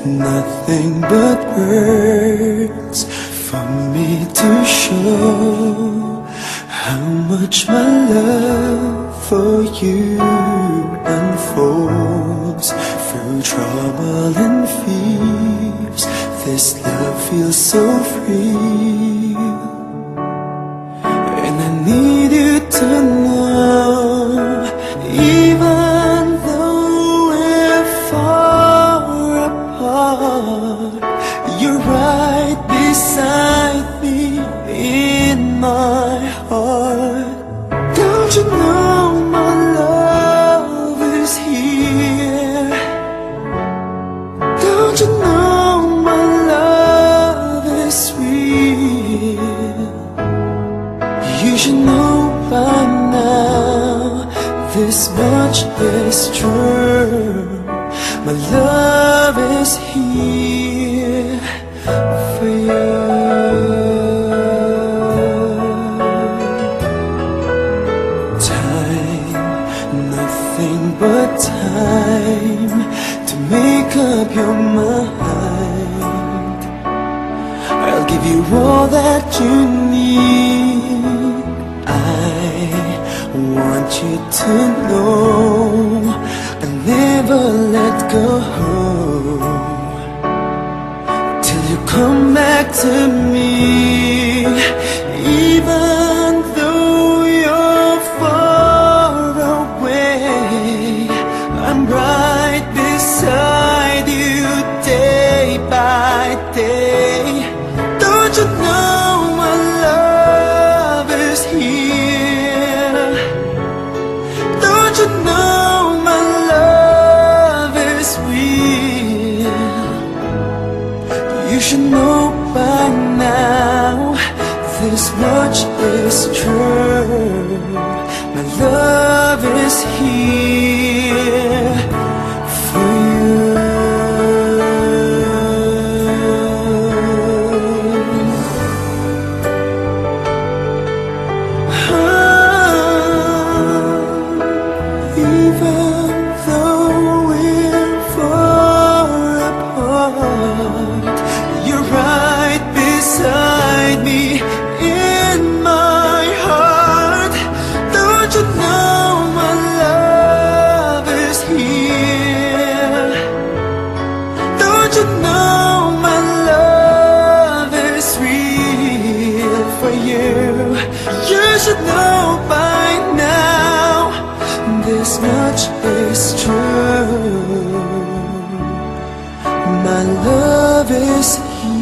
nothing but words for me to show how much my love for you unfolds through trouble and fears. This love feels so free, and I need you to know, even though we're far apart, you're right beside me in my heart. Don't you know my love is here? Don't you know my love is real? You should know by now, this much is true. My love is here for you. Time, nothing but time to make up your mind. I'll give you all that you need. I want you to know I'll never let go till you come back to me. Even though you're far away, I'm right beside you day by day. Don't you know my love is here? Don't you know my love is real? You should know by now, this much is true. My love is here for you. Even though we're far apart, you're right beside me in my heart. Don't you know my love is here? Don't you know my love is real for you? You should know by now, this much is true. My love is here.